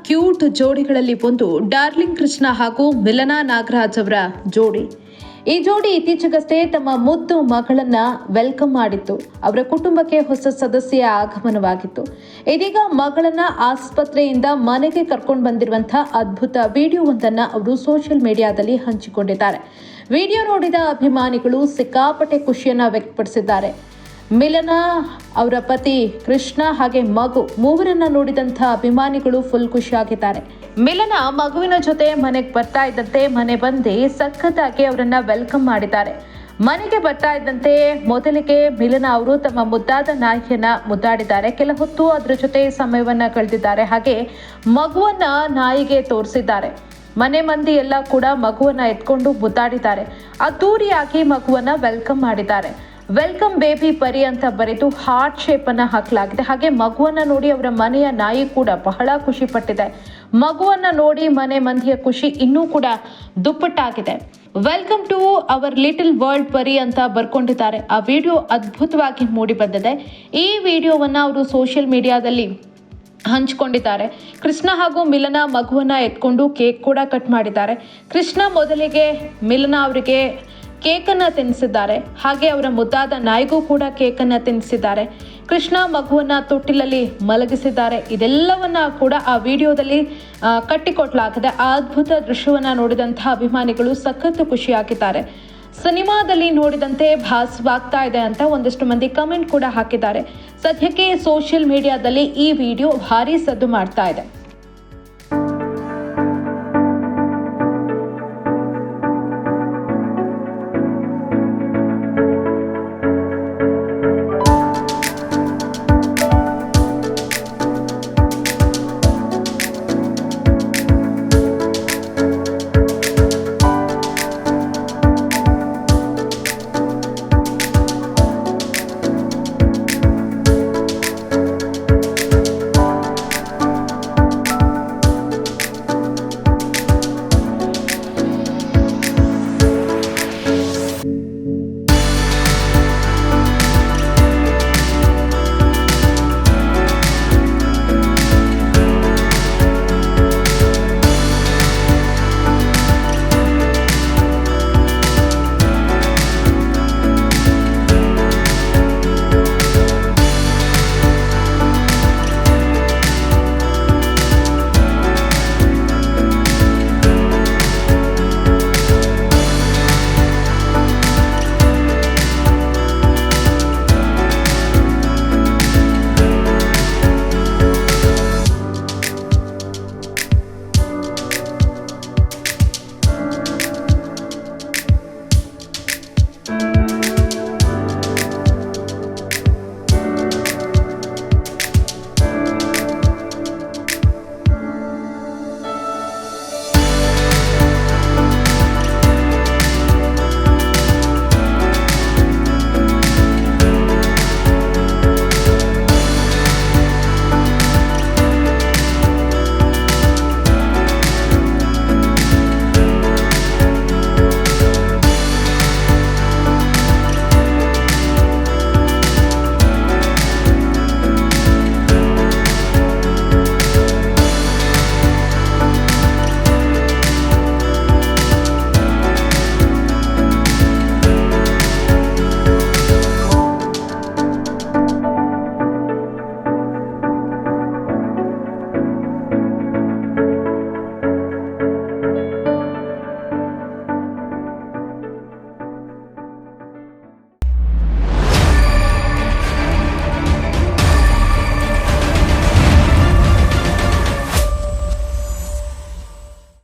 Cute ಜೋಡಿಗಳಲ್ಲಿ ಒಂದು darling Krishna ಹಾಗೂ ಮಿಲನಾ ನಾಗರಾಜ್ ಅವರ ಜೋಡಿ. ಈ ಜೋಡಿ ಇತ್ತೀಚೆಗಷ್ಟೇ ತಮ್ಮ ಮುದ್ದು ಮಗಳನ್ನ ವೆಲ್ಕಮ್ ಮಾಡಿತ್ತು. ಅವರ ಕುಟುಂಬಕ್ಕೆ ಹೊಸ ಸದಸ್ಯ ಆಗಮನವಾಗಿತ್ತು. ಇದೀಗ ಮಗಳನ್ನ ಆಸ್ಪತ್ರೆಯಿಂದ ಮನೆಗೆ ಕರ್ಕೊಂಡು ಬಂದಿರುವಂತಹ ಅದ್ಭುತ ವಿಡಿಯೋವೊಂದನ್ನ ಅವರು ಸೋಷಿಯಲ್ ಮೀಡಿಯಾದಲ್ಲಿ ಹಂಚಿಕೊಂಡಿದ್ದಾರೆ. ವಿಡಿಯೋ ನೋಡಿದ ಅಭಿಮಾನಿಗಳು ಸಿಕ್ಕಾಪಟ್ಟೆ ಖುಷಿಯನ್ನ ವ್ಯಕ್ತಪಡಿಸಿದ್ದಾರೆ. ಮಿಲನಾ ಅವರ ಪತಿ ಕೃಷ್ಣ ಹಾಗೆ ಮಗು ಮೂವರನ್ನ ನೋಡಿದಂತಹ ಅಭಿಮಾನಿಗಳು ಫುಲ್ ಖುಷಿಯಾಗಿದ್ದಾರೆ. ಮಿಲನಾ ಮಗುವಿನ ಜೊತೆ ಮನೆಗೆ ಬರ್ತಾ ಇದ್ದಂತೆ ಮನೆ ಬಂದು ಸಖತ್ತಾಗಿ ಅವರನ್ನ ವೆಲ್ಕಮ್ ಮಾಡಿದ್ದಾರೆ. ಮನೆಗೆ ಬರ್ತಾ ಇದ್ದಂತೆ ಮೊದಲಿಗೆ ಮಿಲನಾ ಅವರು ತಮ್ಮ ಮುದ್ದಾದ ನಾಯಿಯನ್ನ ಮುದ್ದಾಡಿದ್ದಾರೆ. ಕೆಲ ಹೊತ್ತು ಅದರ ಜೊತೆ ಸಮಯವನ್ನ ಕಳೆದಿದ್ದಾರೆ. ಹಾಗೆ ಮಗುವನ್ನ ನಾಯಿಗೆ ತೋರಿಸಿದ್ದಾರೆ. ಮನೆ ಮಂದಿ ಎಲ್ಲ ಕೂಡ ಮಗುವನ್ನ ಎತ್ಕೊಂಡು ಮುದ್ದಾಡಿದ್ದಾರೆ. ಅದ್ದೂರಿಯಾಗಿ ಮಗುವನ್ನ ವೆಲ್ಕಮ್ ಮಾಡಿದ್ದಾರೆ. ವೆಲ್ಕಮ್ ಬೇಬಿ ಪರಿ ಅಂತ ಬರೆದು ಹಾರ್ಟ್ ಶೇಪ್ ಅನ್ನ ಹಾಕಲಾಗಿದೆ. ಹಾಗೆ ಮಗುವನ್ನ ನೋಡಿ ಅವರ ಮನೆಯ ನಾಯಿ ಕೂಡ ಬಹಳ ಖುಷಿ ಪಟ್ಟಿದೆ. ಮಗುವನ್ನ ನೋಡಿ ಮನೆ ಮಂದಿಯ ಖುಷಿ ಇನ್ನೂ ಕೂಡ ದುಪ್ಪಟ್ಟಾಗಿದೆ. Welcome to our little world Pari ಅಂತ ಬರ್ಕೊಂಡಿದ್ದಾರೆ. ಆ ವಿಡಿಯೋ ಅದ್ಭುತವಾಗಿ ಮೂಡಿ ಬಂದಿದೆ. ಈ ವಿಡಿಯೋವನ್ನ ಅವರು ಸೋಷಿಯಲ್ ಮೀಡಿಯಾದಲ್ಲಿ ಹಂಚಿಕೊಂಡಿದ್ದಾರೆ. ಕೃಷ್ಣ ಹಾಗೂ ಮಿಲನಾ ಮಗುವನ್ನ ಎತ್ಕೊಂಡು ಕೇಕ್ ಕೂಡ ಕಟ್ ಮಾಡಿದ್ದಾರೆ. ಕೃಷ್ಣ ಮೊದಲಿಗೆ ಮಿಲನಾ ಅವರಿಗೆ ಕೇಕನ್ನು ತಿನ್ನಿಸಿದ್ದಾರೆ. ಹಾಗೆ ಅವರ ಮುದ್ದಾದ ನಾಯಿಗೂ ಕೂಡ ಕೇಕನ್ನು ತಿನ್ನಿಸಿದ್ದಾರೆ. ಕೃಷ್ಣ ಮಗುವನ್ನ ತೊಟ್ಟಿಲಲ್ಲಿ ಮಲಗಿಸಿದ್ದಾರೆ. ಇದೆಲ್ಲವನ್ನ ಕೂಡ ಆ ವಿಡಿಯೋದಲ್ಲಿ ಕಟ್ಟಿಕೊಟ್ಲಾಗಿದೆ. ಆ ಅದ್ಭುತ ದೃಶ್ಯವನ್ನ ನೋಡಿದಂತಹ ಅಭಿಮಾನಿಗಳು ಸಖತ್ತು ಖುಷಿಯಾಗಿದ್ದಾರೆ. ಸಿನಿಮಾದಲ್ಲಿ ನೋಡಿದಂತೆ ಭಾಸವಾಗ್ತಾ ಇದೆ ಅಂತ ಒಂದಷ್ಟು ಮಂದಿ ಕಮೆಂಟ್ ಕೂಡ ಹಾಕಿದ್ದಾರೆ. ಸದ್ಯಕ್ಕೆ ಸೋಷಿಯಲ್ ಮೀಡಿಯಾದಲ್ಲಿ ಈ ವಿಡಿಯೋ ಭಾರಿ ಸದ್ದು ಮಾಡ್ತಾ ಇದೆ.